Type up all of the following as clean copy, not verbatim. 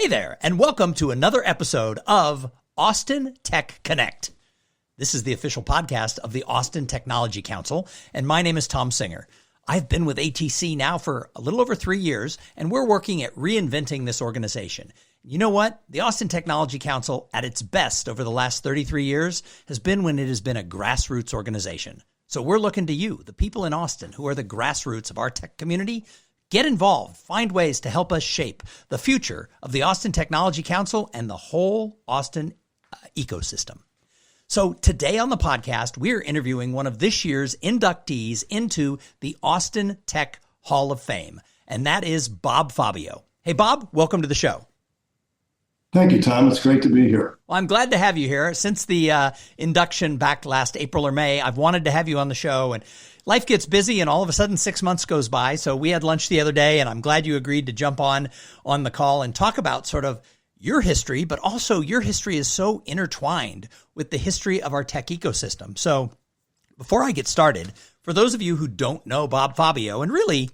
Hey there, and welcome to another episode of Austin Tech Connect. This is the official podcast of the Austin Technology Council, and my name is Thom Singer. I've been with ATC now for a little over 3 years, and we're working at reinventing this organization. You know what? The Austin Technology Council, at its best over the last 33 years, has been when it has been a grassroots organization. So we're looking to you, the people in Austin who are the grassroots of our tech community. Get involved, find ways to help us shape the future of the Austin Technology Council and the whole Austin ecosystem. So today on the podcast, we're interviewing one of this year's inductees into the Austin Tech Hall of Fame, and that is Bob Fabbio. Hey, Bob, welcome to the show. Thank you, Tom. It's great to be here. Well, I'm glad to have you here. Since the induction back last April or May, I've wanted to have you on the show, and life gets busy, and all of a sudden 6 months goes by. So we had lunch the other day, and I'm glad you agreed to jump on the call and talk about sort of your history, but also your history is so intertwined with the history of our tech ecosystem. So before I get started, for those of you who don't know Bob Fabbio, and really,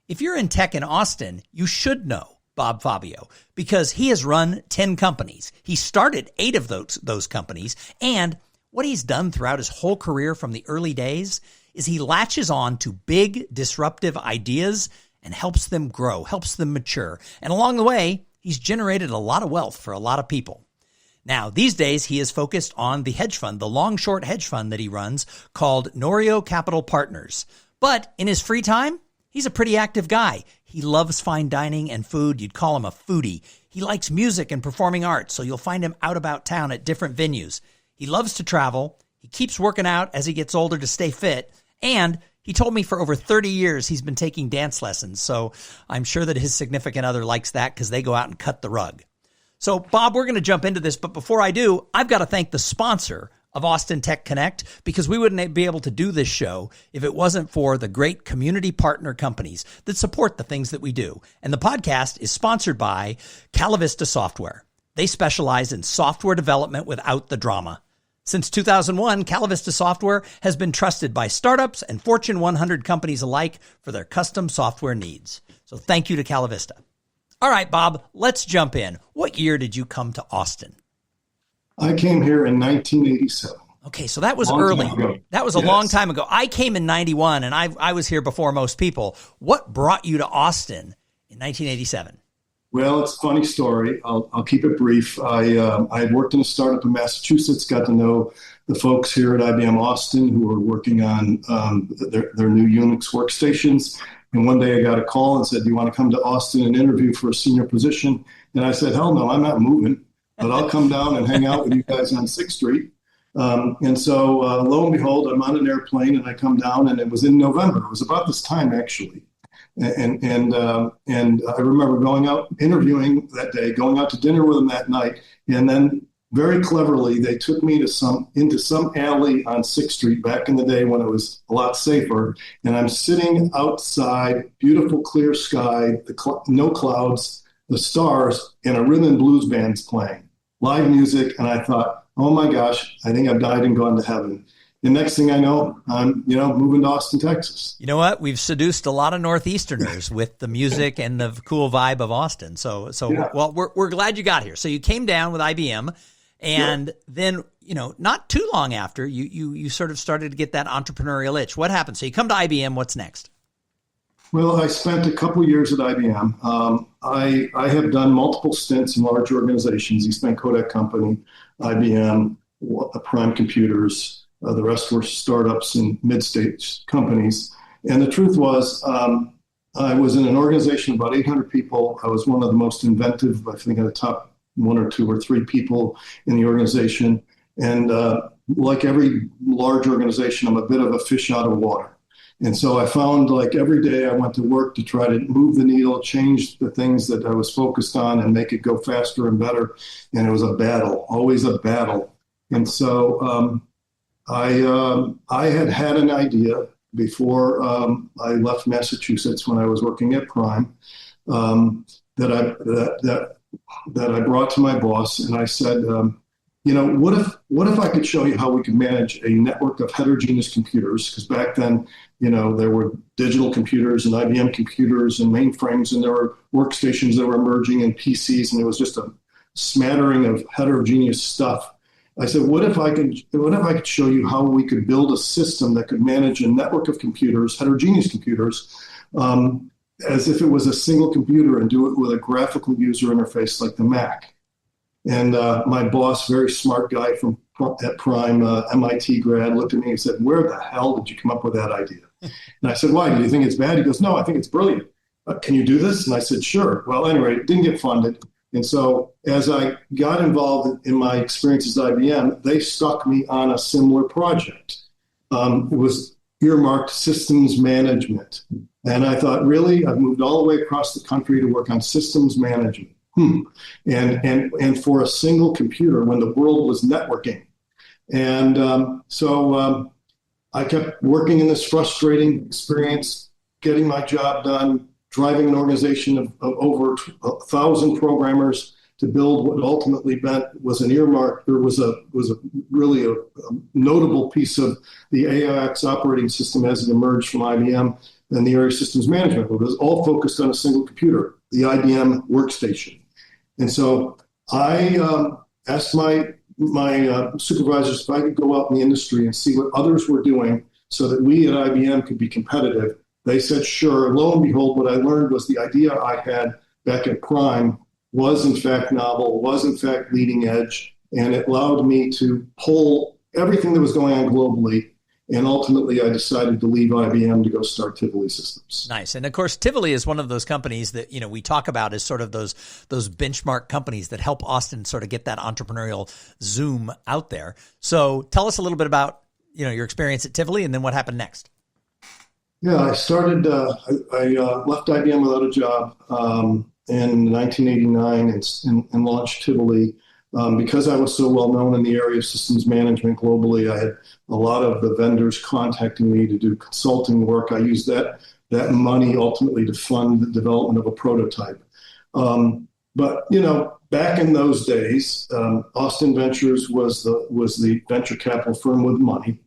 if you're in tech in Austin, you should know Bob Fabbio, because he has run 10 companies. He started 8 of those companies, and what he's done throughout his whole career from the early days is he latches on to big disruptive ideas and helps them grow, helps them mature. And along the way, he's generated a lot of wealth for a lot of people. Now, these days, he is focused on the hedge fund, the long-short hedge fund that he runs called Norio Capital Partners. But in his free time, he's a pretty active guy. He loves fine dining and food. You'd call him a foodie. He likes music and performing arts, so you'll find him out about town at different venues. He loves to travel. He keeps working out as he gets older to stay fit. And he told me for over 30 years he's been taking dance lessons. So I'm sure that his significant other likes that because they go out and cut the rug. So, Bob, we're going to jump into this. But before I do, I've got to thank the sponsor of Austin Tech Connect, because we wouldn't be able to do this show if it wasn't for the great community partner companies that support the things that we do. And the podcast is sponsored by Calavista Software. They specialize in software development without the drama. Since 2001, Calavista Software has been trusted by startups and Fortune 100 companies alike for their custom software needs. So thank you to Calavista. All right, Bob, let's jump in. What year did you come to Austin? I came here in 1987. Okay, so that was early. That was a long time ago. I came in 91, and I was here before most people. What brought you to Austin in 1987? Well, it's a funny story. I'll keep it brief. I had worked in a startup in Massachusetts, got to know the folks here at IBM Austin who were working on their new Unix workstations. And one day I got a call and said, "Do you want to come to Austin and interview for a senior position?" And I said, "Hell no, I'm not moving. But I'll come down and hang out with you guys on 6th Street. And so lo and behold, I'm on an airplane and I come down, and it was in November. It was about this time, actually. And I remember going out, interviewing that day, going out to dinner with them that night. And then very cleverly, they took me into some alley on 6th Street back in the day when it was a lot safer. And I'm sitting outside, beautiful clear sky, no clouds, the stars, and a rhythm and blues band's playing live music. And I thought, oh my gosh, I think I've died and gone to heaven. The next thing I know, I'm, moving to Austin, Texas. You know what? We've seduced a lot of Northeasterners with the music and the cool vibe of Austin. So yeah. Well, we're glad you got here. So you came down with IBM, and then, not too long after, you sort of started to get that entrepreneurial itch. What happened? So you come to IBM. What's next? Well, I spent a couple years at IBM. I have done multiple stints in large organizations, Eastman Kodak Company, IBM, Prime Computers. The rest were startups and mid-stage companies. And the truth was, I was in an organization of about 800 people. I was one of the most inventive, I think, the top 1 or 2 or 3 people in the organization. And like every large organization, I'm a bit of a fish out of water. And so I found, like, every day I went to work to try to move the needle, change the things that I was focused on and make it go faster and better. And it was a battle, always a battle. And so I had an idea before I left Massachusetts when I was working at Prime that I brought to my boss. And I said, what if I could show you how we could manage a network of heterogeneous computers? Because back then, there were digital computers and IBM computers and mainframes, and there were workstations that were emerging and PCs, and it was just a smattering of heterogeneous stuff. I said, what if I could show you how we could build a system that could manage a network of computers, heterogeneous computers, as if it was a single computer, and do it with a graphical user interface like the Mac? And my boss, very smart guy at Prime, MIT grad, looked at me and said, "Where the hell did you come up with that idea?" And I said, "Why? Do you think it's bad?" He goes, "No, I think it's brilliant. Can you do this?" And I said, "Sure." Well, anyway, it didn't get funded. And so as I got involved in my experiences at IBM, they stuck me on a similar project. It was earmarked systems management. And I thought, really? I've moved all the way across the country to work on systems management. And for a single computer when the world was networking. And so I kept working in this frustrating experience, getting my job done, driving an organization of over 1,000 programmers to build what ultimately was an earmark, or was really a notable piece of the AIX operating system as it emerged from IBM and the area of systems management. It was all focused on a single computer, the IBM workstation. And so I asked my supervisors if I could go out in the industry and see what others were doing so that we at IBM could be competitive. They said, sure. Lo and behold, what I learned was the idea I had back at Prime was in fact novel, was in fact leading edge, and it allowed me to pull everything that was going on globally. And ultimately, I decided to leave IBM to go start Tivoli Systems. Nice. And of course, Tivoli is one of those companies that, we talk about as sort of those benchmark companies that help Austin sort of get that entrepreneurial zoom out there. So tell us a little bit about, your experience at Tivoli and then what happened next. Yeah, I started, I left IBM without a job in 1989 and launched Tivoli. Because I was so well known in the area of systems management globally, I had a lot of the vendors contacting me to do consulting work. I used that money ultimately to fund the development of a prototype. But back in those days, Austin Ventures was the venture capital firm with money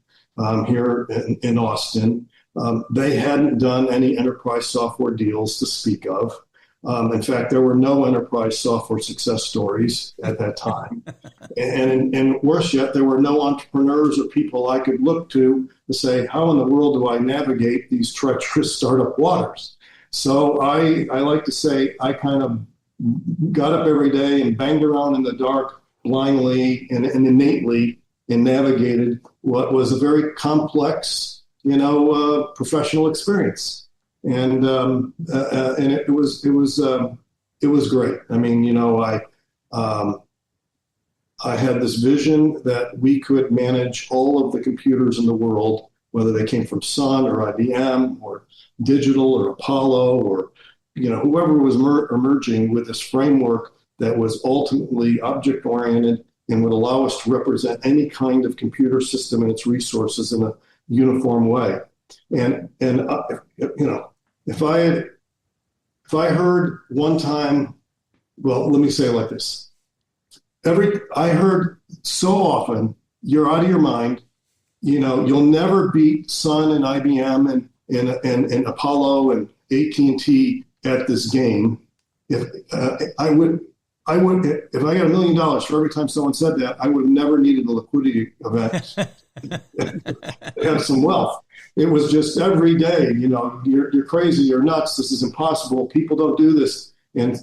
here in Austin. They hadn't done any enterprise software deals to speak of. In fact, there were no enterprise software success stories at that time. And worse yet, there were no entrepreneurs or people I could look to say, how in the world do I navigate these treacherous startup waters? So I like to say I kind of got up every day and banged around in the dark blindly and innately and navigated what was a very complex, professional experience. And it was great. I mean, I had this vision that we could manage all of the computers in the world, whether they came from Sun or IBM or Digital or Apollo or whoever was emerging with this framework that was ultimately object oriented and would allow us to represent any kind of computer system and its resources in a uniform way. And if I heard one time, well, let me say it like this. I heard so often, you're out of your mind. You'll never beat Sun and IBM and Apollo and AT&T at this game. If I got $1 million for every time someone said that, I would have never needed a liquidity event to have some wealth. It was just every day, you're crazy, you're nuts, this is impossible, people don't do this. And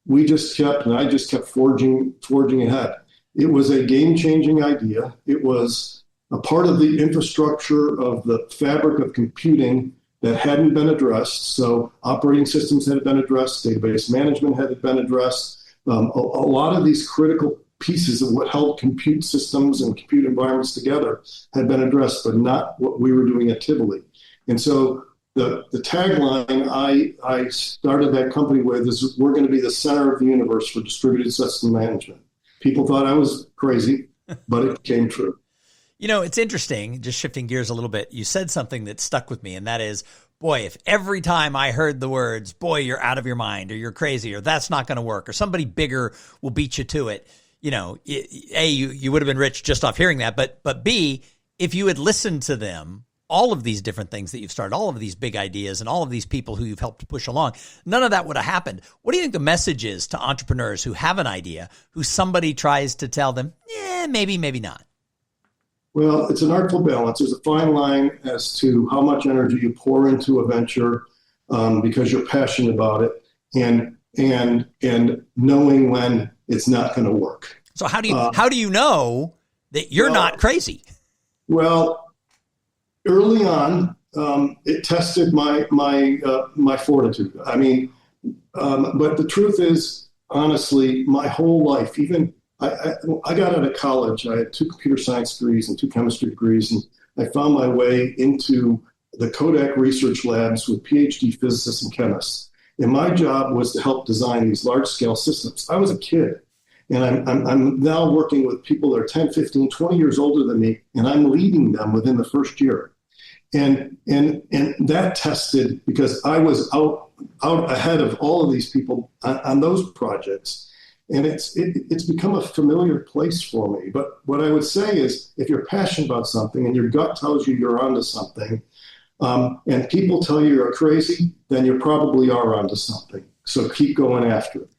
I just kept forging ahead. It was a game-changing idea. It was a part of the infrastructure of the fabric of computing that hadn't been addressed. So operating systems had been addressed, database management had been addressed. A lot of these critical pieces of what held compute systems and compute environments together had been addressed, but not what we were doing at Tivoli. And so the tagline I started that company with is, we're going to be the center of the universe for distributed system management. People thought I was crazy, but it came true. It's interesting, just shifting gears a little bit. You said something that stuck with me, and that is, boy, if every time I heard the words, boy, you're out of your mind, or you're crazy, or that's not going to work, or somebody bigger will beat you to it, A, you would have been rich just off hearing that, but B, if you had listened to them, all of these different things that you've started, all of these big ideas and all of these people who you've helped push along, none of that would have happened. What do you think the message is to entrepreneurs who have an idea, who somebody tries to tell them, maybe, maybe not? Well, it's an artful balance. There's a fine line as to how much energy you pour into a venture because you're passionate about it, and knowing when it's not going to work. So how do you know that you're not crazy? Well, early on, it tested my fortitude. I mean, but the truth is, honestly, my whole life, even I got out of college. I had 2 computer science degrees and 2 chemistry degrees, and I found my way into the Kodak research labs with PhD physicists and chemists. And my job was to help design these large-scale systems. I was a kid, and I'm now working with people that are 10, 15, 20 years older than me, and I'm leading them within the first year. And that tested, because I was out ahead of all of these people on those projects. And it's become a familiar place for me. But what I would say is, if you're passionate about something and your gut tells you you're onto something, and people tell you you're crazy, then you probably are onto something. So keep going after it.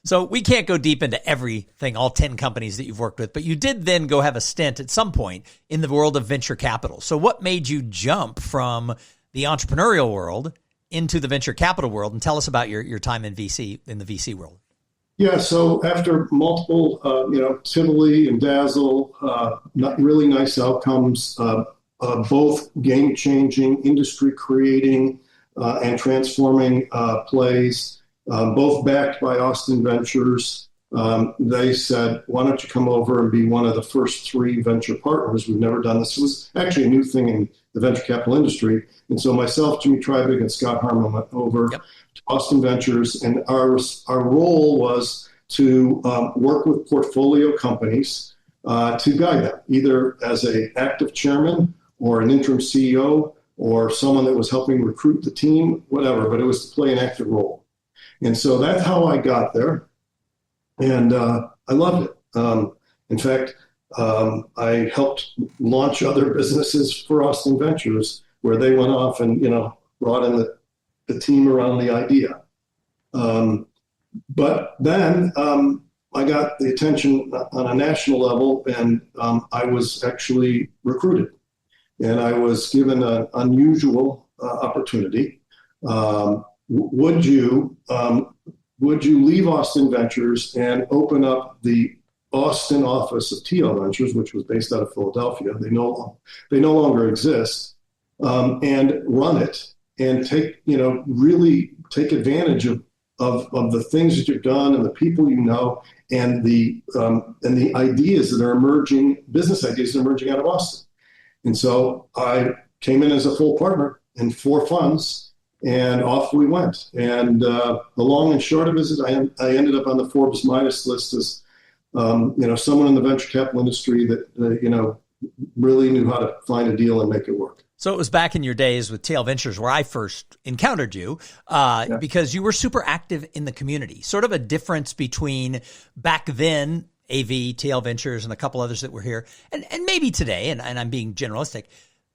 So we can't go deep into everything, all 10 companies that you've worked with, but you did then go have a stint at some point in the world of venture capital. So what made you jump from the entrepreneurial world into the venture capital world? And tell us about your time in the VC world. Yeah, so after multiple, Tivoli and Dazzle, not really nice outcomes, both game-changing, industry-creating, and transforming plays, both backed by Austin Ventures. They said, why don't you come over and be one of the first 3 venture partners? We've never done this. It was actually a new thing in the venture capital industry. And so myself, Jimmy Trybig, and Scott Harmon went over to Austin Ventures. And our role was to work with portfolio companies to guide them, either as an active chairman or an interim CEO or someone that was helping recruit the team, whatever. But it was to play an active role. And so that's how I got there. And I loved it. In fact, I helped launch other businesses for Austin Ventures, where they went off and, brought in the team around the idea. But then I got the attention on a national level, and I was actually recruited. And I was given an unusual opportunity. Would you leave Austin Ventures and open up the Austin office of TL Ventures, which was based out of Philadelphia? They no longer exist, and run it and really take advantage of the things that you've done and the people and the ideas that are emerging, business ideas that are emerging out of Austin. And so I came in as a full partner in 4 funds. And off we went. And the long and short of it is I ended up on the Forbes Midas list as, someone in the venture capital industry that, really knew how to find a deal and make it work. So it was back in your days with TL Ventures where I first encountered you because you were super active in the community, sort of a difference between back then, AV, TL Ventures, and a couple others that were here, and maybe today, and I'm being generalistic.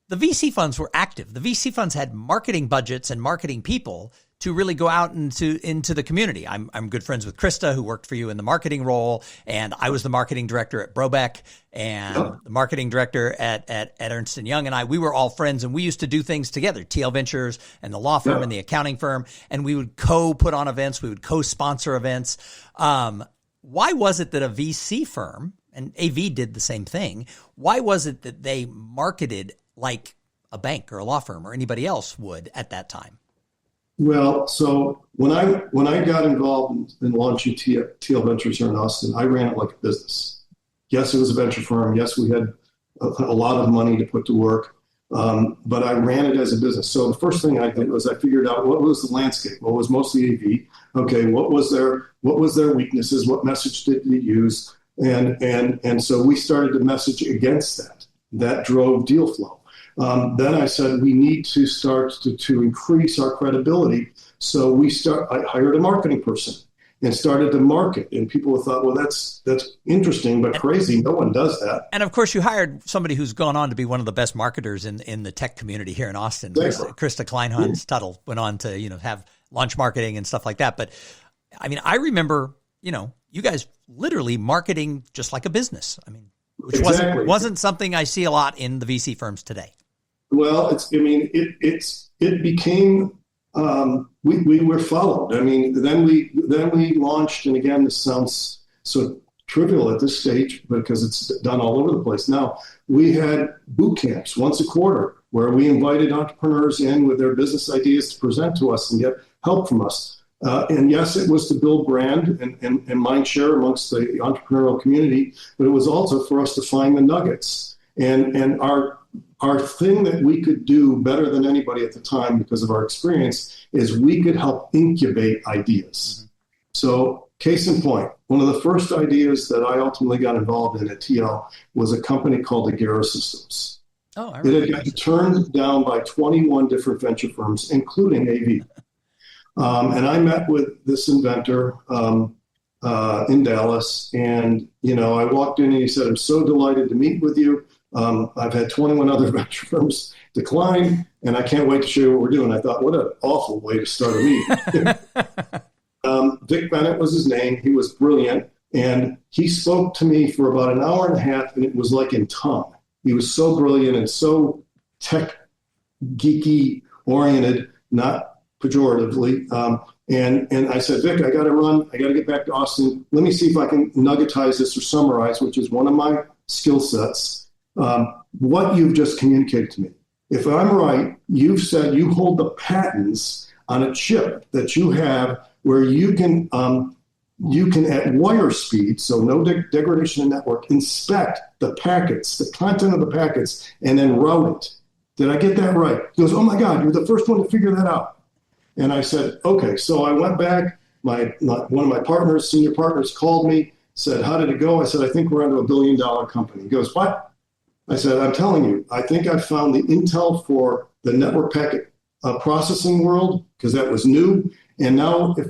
The VC funds were active. The VC funds had marketing budgets and marketing people to really go out into the community. I'm good friends with Krista, who worked for you in the marketing role, and I was the marketing director at Brobeck and the marketing director at Ernst & Young, and we were all friends, and we used to do things together, TL Ventures and the law firm and the accounting firm, and we would co-put on events. We would co-sponsor events. Why was it that a VC firm, and AV did the same thing, why was it that they marketed like a bank or a law firm or anybody else would at that time? Well, so when I got involved in launching TL Ventures here in Austin, I ran it like a business. Yes, it was a venture firm. Yes, we had a lot of money to put to work, but I ran it as a business. So the first thing I did was I figured out what was the landscape. What was mostly AV? Okay, what was their weaknesses? What message did they use? And so we started to message against that. That drove deal flow. Then I said, we need to start to increase our credibility. So I hired a marketing person, and started to market. And people thought, well, that's interesting, but crazy. No one does that. And of course, you hired somebody who's gone on to be one of the best marketers in the tech community here in Austin. Krista Kleinhans-Tuttle went on to, have launch marketing and stuff like that. But I mean, I remember, you guys literally marketing just like a business. I mean, which wasn't something I see a lot in the VC firms today. Well, it became, we were followed. I mean, then we launched, and again, this sounds so trivial at this stage because it's done all over the place. Now, we had boot camps once a quarter where we invited entrepreneurs in with their business ideas to present to us and get help from us. And yes, it was to build brand and mind share amongst the entrepreneurial community, but it was also for us to find the nuggets. And our thing that we could do better than anybody at the time because of our experience is we could help incubate ideas. Mm-hmm. So case in point, one of the first ideas that I ultimately got involved in at TL was a company called Tivoli Systems. Oh, I remember. It had gotten turned down by 21 different venture firms, including AV. And I met with this inventor in Dallas, and I walked in and he said, "I'm so delighted to meet with you. I've had 21 other venture firms decline, and I can't wait to show you what we're doing." I thought, what an awful way to start a meeting. Vic Bennett was his name. He was brilliant, and he spoke to me for about an hour and a half, and it was like in tongue. He was so brilliant and so tech geeky oriented, not pejoratively. And I said, "Vic, I got to run. I got to get back to Austin. Let me see if I can nuggetize this or summarize," which is one of my skill sets. What you've just communicated to me. If I'm right, you've said you hold the patents on a chip that you have where you can at wire speed, so no degradation in network, inspect the packets, the content of the packets, and then route it. Did I get that right? He goes, "Oh my God, you're the first one to figure that out." And I said, okay. So I went back. One of my partners, senior partners, called me, said, "How did it go?" I said, "I think we're into $1 billion company." He goes, "What?" I said, "I'm telling you, I think I found the intel for the network packet processing world because that was new. And now if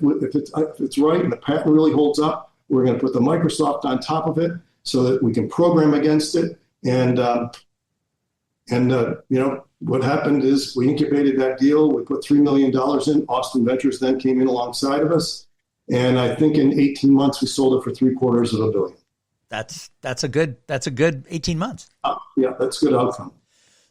it's right and the patent really holds up, we're going to put the Microsoft on top of it so that we can program against it." And what happened is we incubated that deal. We put $3 million in. Austin Ventures then came in alongside of us. And I think in 18 months, we sold it for $750 million. That's a good 18 months. Yeah, that's a good outcome.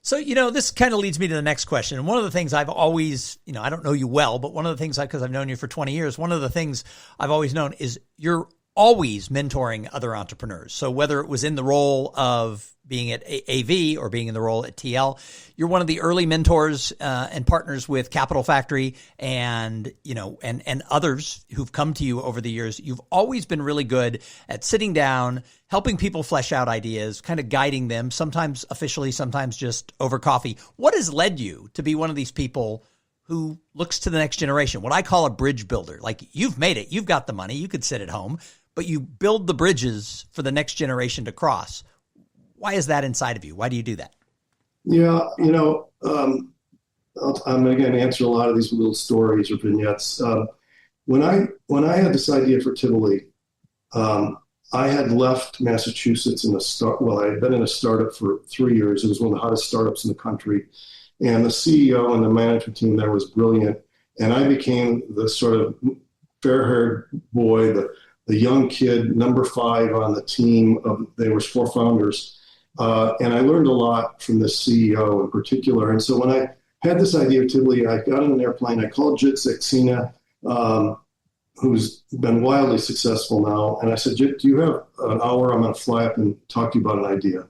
So, this kind of leads me to the next question. And one of the things I've always, I don't know you well, but one of the things, because I've known you for 20 years, one of the things I've always known is you're always mentoring other entrepreneurs. So whether it was in the role of being at AV or being in the role at TL, you're one of the early mentors and partners with Capital Factory and others who've come to you over the years. You've always been really good at sitting down, helping people flesh out ideas, kind of guiding them, sometimes officially, sometimes just over coffee. What has led you to be one of these people who looks to the next generation, what I call a bridge builder? Like, you've made it, you've got the money, you could sit at home, but you build the bridges for the next generation to cross. Why is that inside of you? Why do you do that? Yeah, I'm going to answer a lot of these little stories or vignettes. When I had this idea for Tivoli, I had left Massachusetts I had been in a startup for 3 years. It was one of the hottest startups in the country. And the CEO and the management team there was brilliant. And I became the sort of fair-haired boy, the young kid, number 5 on the team. There was 4 founders. And I learned a lot from the CEO in particular. And so when I had this idea of Tivoli, I got on an airplane. I called Jit Saxena, who's been wildly successful now. And I said, "Jit, do you have an hour? I'm going to fly up and talk to you about an idea."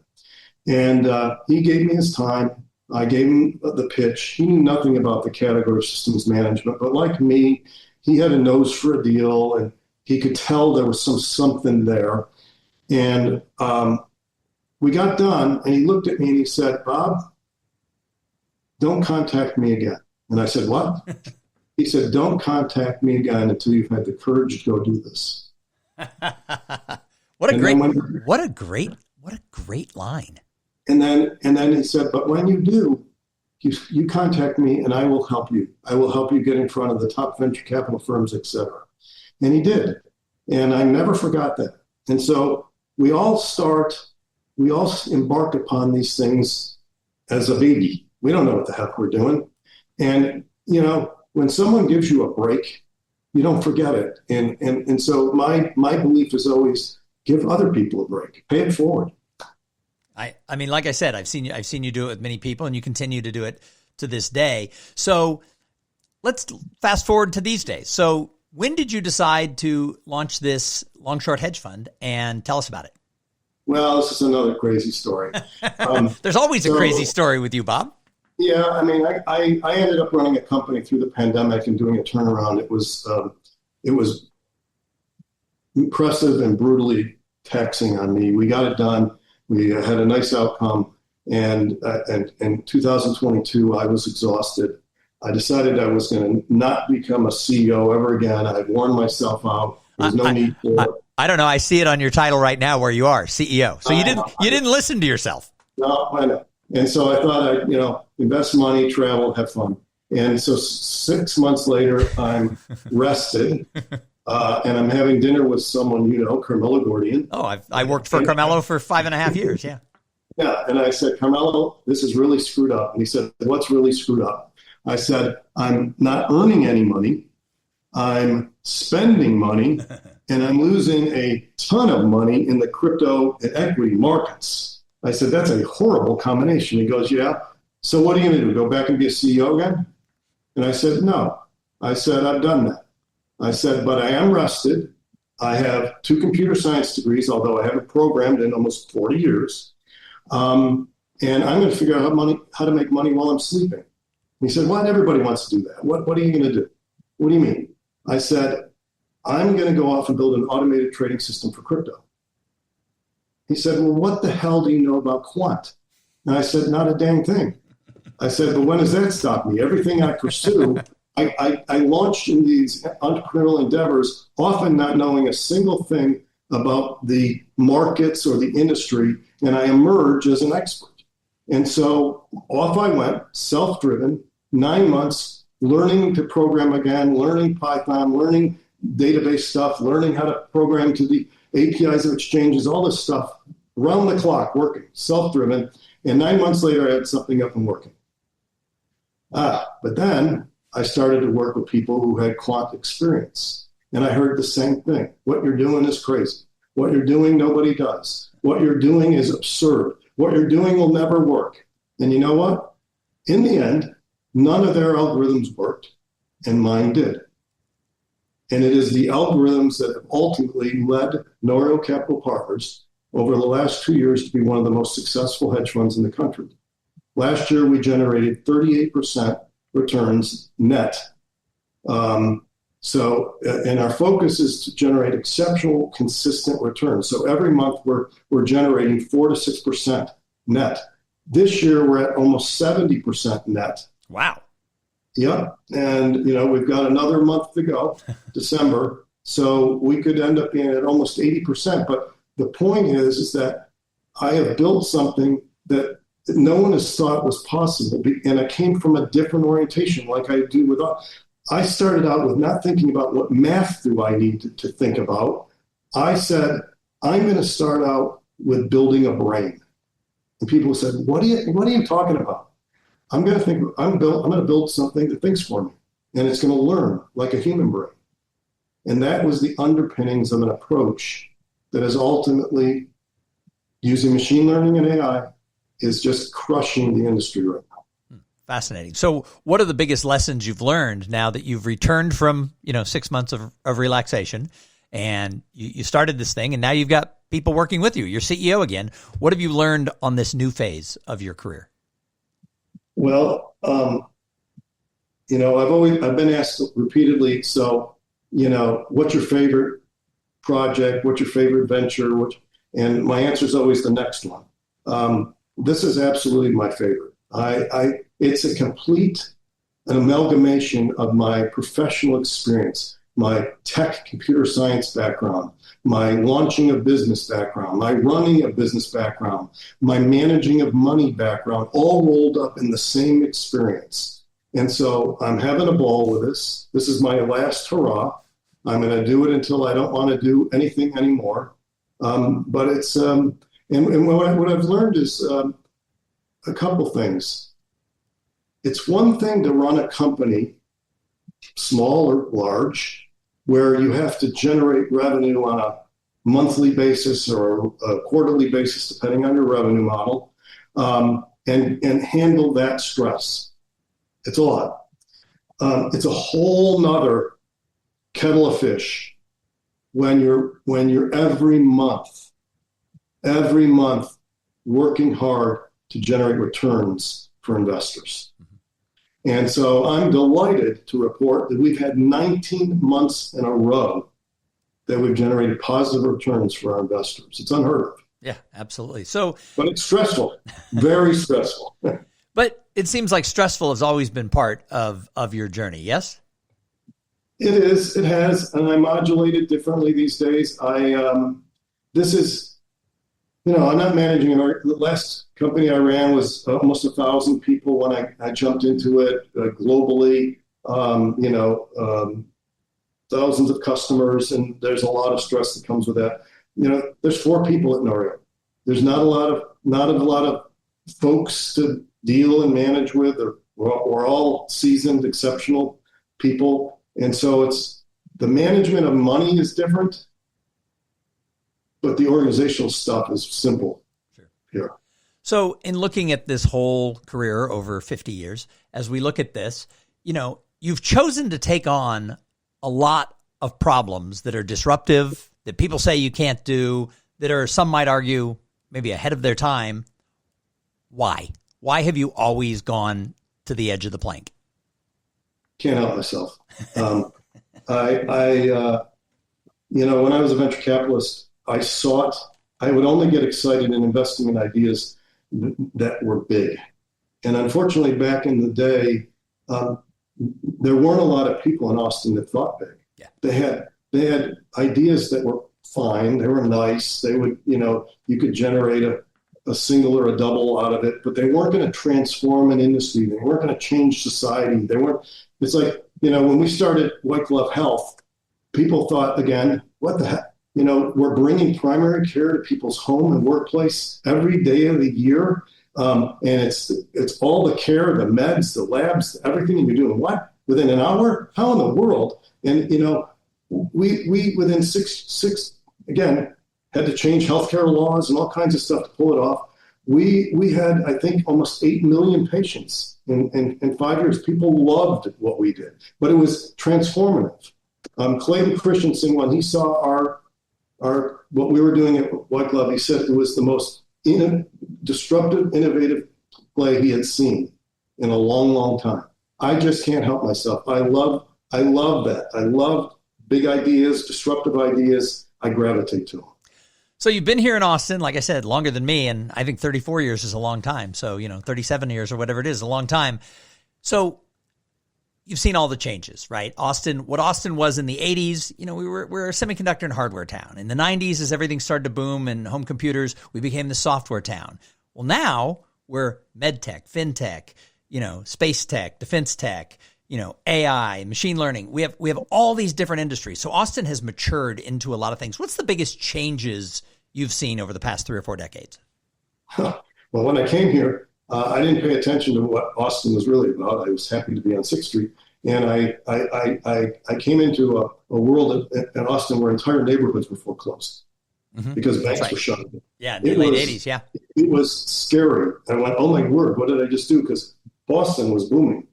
And he gave me his time. I gave him the pitch. He knew nothing about the category of systems management, but like me, he had a nose for a deal, and he could tell there was something there. And we got done, and he looked at me and he said, "Bob, don't contact me again." And I said, "What?" He said, "Don't contact me again until you've had the courage to go do this." What a great line. And then he said, "But when you do, you contact me and I will help you. I will help you get in front of the top venture capital firms, et cetera." And he did. And I never forgot that. And so we all embark upon these things as a baby. We don't know what the heck we're doing. And, when someone gives you a break, you don't forget it. And so my belief is always give other people a break, pay it forward. I mean, like I said, I've seen you do it with many people, and you continue to do it to this day. So let's fast forward to these days. So when did you decide to launch this long short hedge fund, and tell us about it? Well, this is another crazy story. There's always a crazy story with you, Bob. Yeah, I mean, I ended up running a company through the pandemic and doing a turnaround. It was impressive and brutally taxing on me. We got it done. We had a nice outcome. And in 2022, I was exhausted. I decided I was going to not become a CEO ever again. I had worn myself out. There's no need for it. I don't know. I see it on your title right now where you are CEO. So you didn't listen to yourself. No, I know. And so I thought I'd, invest money, travel, have fun. And so 6 months later, I'm rested. And I'm having dinner with someone, Carmelo Gordian. Oh, I worked for Carmelo for 5.5 years. Yeah. Yeah. And I said, Carmelo, this is really screwed up. And he said, what's really screwed up? I said, I'm not earning any money. I'm spending money, and I'm losing a ton of money in the crypto and equity markets. I said, that's a horrible combination. He goes, yeah. So what are you going to do? Go back and be a CEO again? And I said, no. I said, I've done that. I said, but I am rested. I have 2 computer science degrees, although I haven't programmed in almost 40 years. And I'm going to figure out how to make money while I'm sleeping. He said, well, everybody wants to do that. What are you going to do? What do you mean? I said, I'm going to go off and build an automated trading system for crypto. He said, well, what the hell do you know about quant? And I said, not a dang thing. I said, but when does that stop me? Everything I pursue, I launched in these entrepreneurial endeavors, often not knowing a single thing about the markets or the industry, and I emerge as an expert. And so off I went, self-driven, 9 months, learning to program again, learning Python, learning database stuff, learning how to program to the APIs of exchanges, all this stuff, round the clock, working, self-driven. And 9 months later, I had something up and working. But then I started to work with people who had quant experience. And I heard the same thing. What you're doing is crazy. What you're doing, nobody does. What you're doing is absurd. What you're doing will never work. And you know what? In the end, none of their algorithms worked, and mine did. And it is the algorithms that have ultimately led Norio Capital Partners over the last 2 years to be one of the most successful hedge funds in the country. Last year, we generated 38% returns net. And our focus is to generate exceptional, consistent returns. So every month we're generating 4 to 6% net. This year we're at almost 70% net. Wow. Yep. And we've got another month to go, December. So we could end up being at almost 80%. But the point is that I have built something that no one has thought was possible. And I came from a different orientation, like I do with I started out with not thinking about what math do I need to think about. I said, I'm going to start out with building a brain. And people said, what are you talking about? I'm going to build something that thinks for me, and it's going to learn like a human brain. And that was the underpinnings of an approach that is ultimately using machine learning and AI is just crushing the industry right now. Fascinating. So what are the biggest lessons you've learned now that you've returned from, 6 months of relaxation, and you started this thing, and now you've got people working with you, you're CEO again. What have you learned on this new phase of your career? Well, I've been asked repeatedly, so, what's your favorite project? What's your favorite venture? And my answer is always the next one. This is absolutely my favorite. It's an amalgamation of my professional experience, my tech computer science background, my launching of business background, my running of business background, my managing of money background, all rolled up in the same experience. And so I'm having a ball with this. This is my last hurrah. I'm going to do it until I don't want to do anything anymore. But it's, and what I've learned is a couple things. It's one thing to run a company, small or large, where you have to generate revenue on a monthly basis or a quarterly basis, depending on your revenue model, and handle that stress. It's a lot. It's a whole nother kettle of fish when you're every month working hard to generate returns for investors. And so I'm delighted to report that we've had 19 months in a row that we've generated positive returns for our investors. It's unheard of. Yeah, absolutely. But it's stressful, very stressful. But it seems like stressful has always been part of your journey, yes? It is. It has, and I modulate it differently these days. This is, I'm not managing the last company I ran was almost 1,000 people when I jumped into it globally. Thousands of customers, and there's a lot of stress that comes with that. There's 4 people at Norio. There's not a lot of folks to deal and manage with. We're all seasoned, exceptional people, and so it's the management of money is different, but the organizational stuff is simple. Sure. Here. So, in looking at this whole career over 50 years, as we look at this, you've chosen to take on a lot of problems that are disruptive, that people say you can't do, that are, some might argue, maybe ahead of their time. Why? Why have you always gone to the edge of the plank? Can't help myself. When I was a venture capitalist, I would only get excited in investing in ideas that were big. And unfortunately, back in the day, there weren't a lot of people in Austin that thought big. Yeah. They had ideas that were fine. They were nice. They would, you could generate a single or a double out of it, but they weren't going to transform an industry. They weren't going to change society. It's like, when we started White Glove Health, people thought, again, what the heck? We're bringing primary care to people's home and workplace every day of the year. And it's all the care, the meds, the labs, everything you're doing. What? Within an hour? How in the world? And, we within six, again, had to change healthcare laws and all kinds of stuff to pull it off. We had, I think, almost 8 million patients in 5 years. People loved what we did, but it was transformative. Clayton Christensen, when he saw our what we were doing at White Glove, he said it was the most disruptive, innovative play he had seen in a long, long time. I just can't help myself. I love that. I love big ideas, disruptive ideas. I gravitate to them. So you've been here in Austin, like I said, longer than me, and I think 34 years is a long time. So, 37 years or whatever it is a long time. So you've seen all the changes, right? What Austin was in the 80s, we're a semiconductor and hardware town. In the 90s, as everything started to boom and home computers, we became the software town. Well, now we're med tech, fintech, space tech, defense tech, AI, machine learning. We have all these different industries. So Austin has matured into a lot of things. What's the biggest changes you've seen over the past 3 or 4 decades? Well, when I came here, I didn't pay attention to what Austin was really about. I was happy to be on 6th Street. And I came into a world in Austin where entire neighborhoods were foreclosed because banks were shut. Yeah, in the late 80s, yeah. It was scary. I went, oh my word, what did I just do? Because Boston was booming.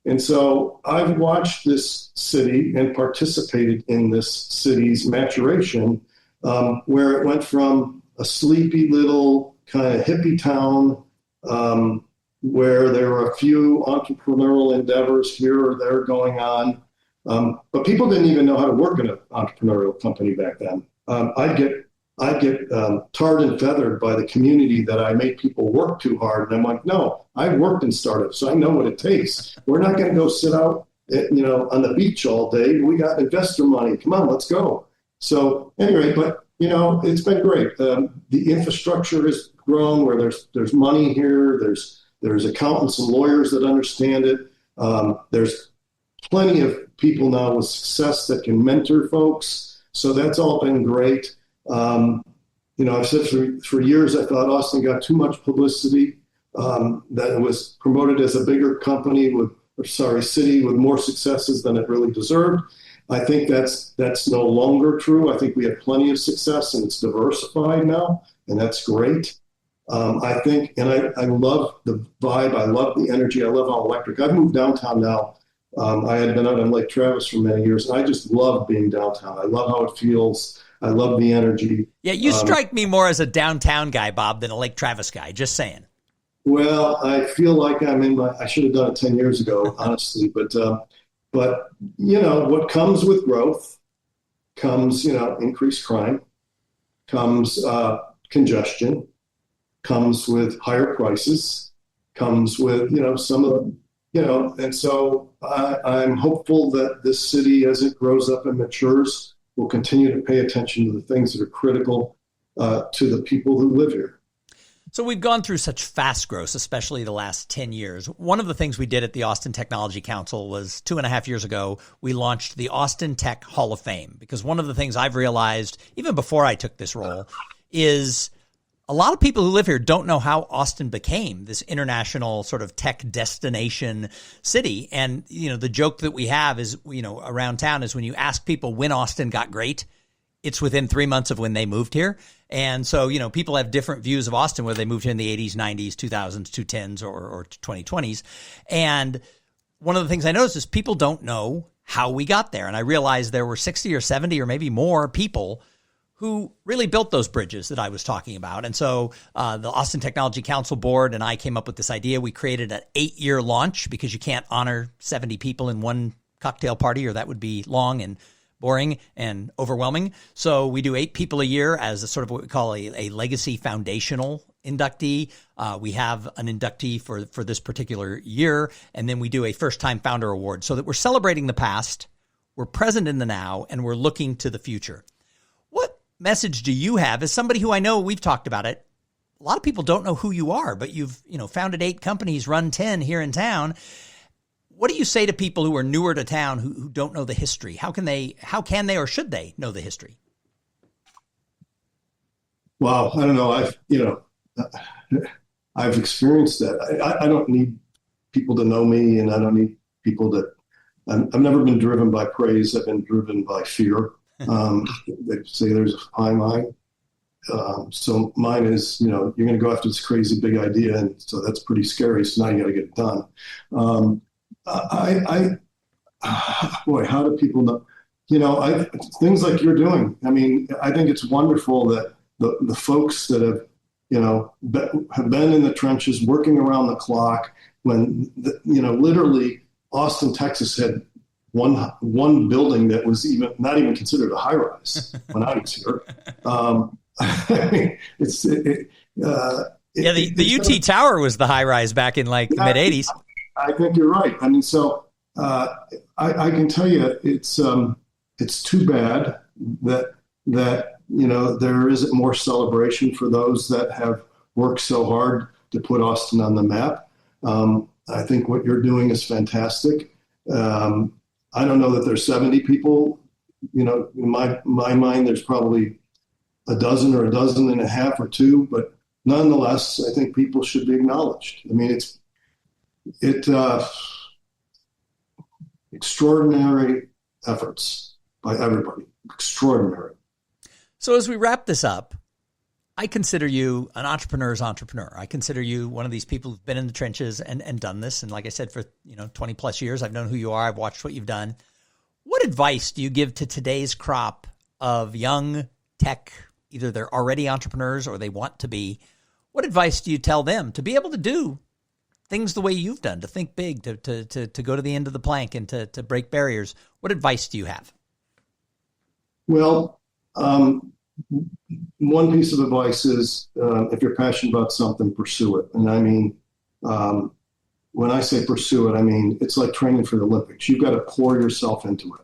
And so I've watched this city and participated in this city's maturation, where it went from a sleepy little kind of hippie town where there were a few entrepreneurial endeavors here or there going on. But people didn't even know how to work in an entrepreneurial company back then. I'd get tarred and feathered by the community that I made people work too hard. And I'm like, no, I've worked in startups, so I know what it takes. We're not going to go sit out, on the beach all day. We got investor money. Come on, let's go. So anyway, but it's been great. The infrastructure has grown where there's money here. There's accountants and lawyers that understand it. There's plenty of people now with success that can mentor folks. So that's all been great. I've said for years, I thought Austin got too much publicity, that it was promoted as a bigger company city with more successes than it really deserved. I think that's no longer true. I think we have plenty of success and it's diversified now, and that's great. I think, and I love the vibe. I love the energy. I love all electric. I've moved downtown now. I had been out on Lake Travis for many years, and I just love being downtown. I love how it feels. I love the energy. Yeah, you strike me more as a downtown guy, Bob, than a Lake Travis guy. Just saying. Well, I feel like I should have done it 10 years ago, honestly. But what comes with growth comes, increased crime, comes congestion, comes with higher prices, comes with, some of, and so I'm hopeful that this city, as it grows up and matures, will continue to pay attention to the things that are critical to the people who live here. So we've gone through such fast growth, especially the last 10 years. One of the things we did at the Austin Technology Council was 2.5 years ago, we launched the Austin Tech Hall of Fame, because one of the things I've realized, even before I took this role, is a lot of people who live here don't know how Austin became this international sort of tech destination city. And, the joke that we have is, around town is when you ask people when Austin got great, it's within 3 months of when they moved here. And so, people have different views of Austin, whether they moved here in the 80s, 90s, 2000s, 2010s, or 2020s. And one of the things I noticed is people don't know how we got there. And I realized there were 60 or 70 or maybe more people who really built those bridges that I was talking about. And so the Austin Technology Council Board and I came up with this idea. We created an 8-year launch, because you can't honor 70 people in one cocktail party, or that would be long and boring and overwhelming. So we do 8 people a year as a sort of what we call a legacy foundational inductee. We have an inductee for this particular year. And then we do a first-time founder award, so that we're celebrating the past, we're present in the now, and we're looking to the future. What message do you have as somebody who, I know we've talked about it, a lot of people don't know who you are, but you've founded 8 companies, run 10 here in town. What do you say to people who are newer to town who don't know the history? How can they or should they know the history? Wow, I don't know. I've experienced that. I don't need people to know me, and I don't need people that. I've never been driven by praise. I've been driven by fear. They say there's a high mind. So mine is, you're going to go after this crazy big idea, and so that's pretty scary. So now you got to get it done. Boy, how do people know? Things like you're doing. I mean, I think it's wonderful that the folks that have been in the trenches, working around the clock, when literally Austin, Texas had one building that was not even considered a high rise when I was here. I mean, the UT Tower was the high rise back in like the mid '80s. I think you're right. I mean, so I can tell you, it's too bad that there isn't more celebration for those that have worked so hard to put Austin on the map. I think what you're doing is fantastic. I don't know that there's 70 people. In my mind, there's probably a dozen or a dozen and a half or two, but nonetheless, I think people should be acknowledged. I mean, it's extraordinary efforts by everybody. Extraordinary. So as we wrap this up, I consider you an entrepreneur's entrepreneur. I consider you one of these people who've been in the trenches and done this. And like I said, for 20 plus years, I've known who you are. I've watched what you've done. What advice do you give to today's crop of young tech? Either they're already entrepreneurs or they want to be. What advice do you tell them to be able to do things the way you've done, to think big, to go to the end of the plank and to break barriers? What advice do you have? Well, one piece of advice is if you're passionate about something, pursue it. And I mean, when I say pursue it, I mean, it's like training for the Olympics. You've got to pour yourself into it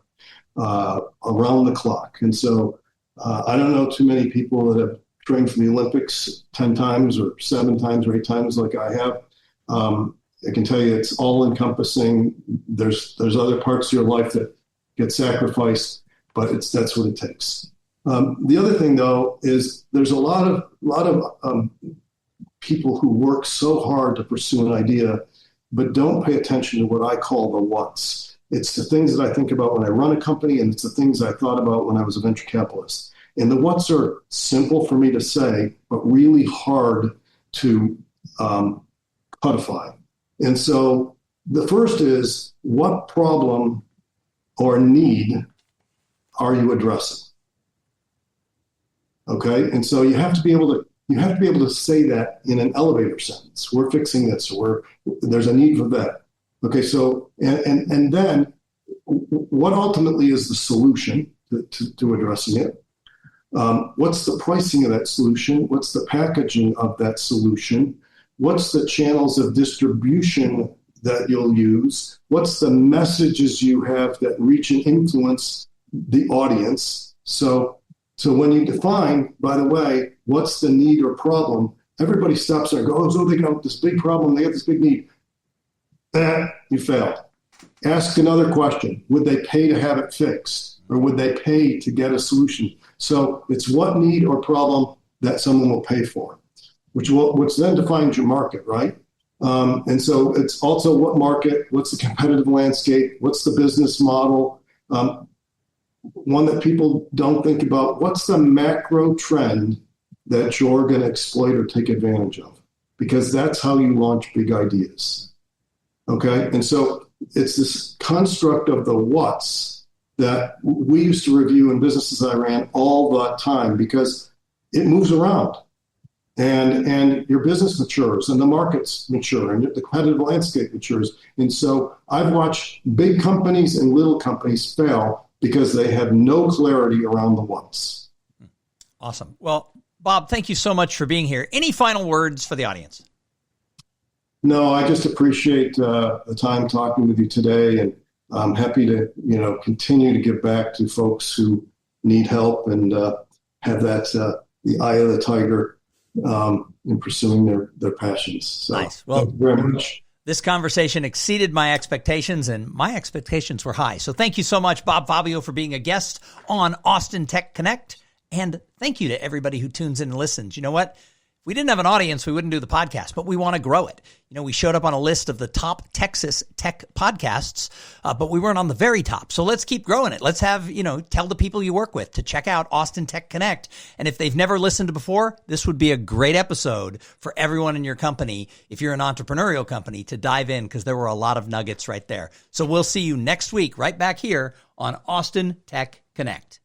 around the clock. And so I don't know too many people that have trained for the Olympics 10 times or 7 times or 8 times like I have. I can tell you it's all encompassing. There's other parts of your life that get sacrificed, but that's what it takes. The other thing, though, is there's a lot of people who work so hard to pursue an idea, but don't pay attention to what I call the what's. It's the things that I think about when I run a company, and it's the things I thought about when I was a venture capitalist. And the what's are simple for me to say, but really hard to codify. And so the first is, what problem or need are you addressing? Okay, and so you have to be able to say that in an elevator sentence. We're fixing this, or there's a need for that. Okay, so and then what ultimately is the solution to addressing it? What's the pricing of that solution? What's the packaging of that solution? What's the channels of distribution that you'll use? What's the messages you have that reach and influence the audience? So when you define, by the way, what's the need or problem, everybody stops there and goes, oh, they got this big problem, they got this big need. You failed. Ask another question. Would they pay to have it fixed? Or would they pay to get a solution? So it's what need or problem that someone will pay for, which then defines your market, right? And so it's also what market, what's the competitive landscape, what's the business model, one that people don't think about, what's the macro trend that you're going to exploit or take advantage of? Because that's how you launch big ideas. Okay, and so it's this construct of the what's that we used to review in businesses I ran all the time, because it moves around. And your business matures, and the markets mature, and the competitive landscape matures. And so I've watched big companies and little companies fail because they have no clarity around the what's. Awesome. Well, Bob, thank you so much for being here. Any final words for the audience? No, I just appreciate the time talking with you today, and I'm happy to continue to give back to folks who need help and have that the eye of the tiger in pursuing their passions. So, nice. Well, thank you very much. This conversation exceeded my expectations, and my expectations were high. So thank you so much, Bob Fabbio, for being a guest on Austin Tech Connect. And thank you to everybody who tunes in and listens. You know what? If we didn't have an audience, we wouldn't do the podcast, but we want to grow it. We showed up on a list of the top Texas tech podcasts, but we weren't on the very top. So let's keep growing it. Let's have, tell the people you work with to check out Austin Tech Connect. And if they've never listened before, this would be a great episode for everyone in your company, if you're an entrepreneurial company, to dive in, because there were a lot of nuggets right there. So we'll see you next week right back here on Austin Tech Connect.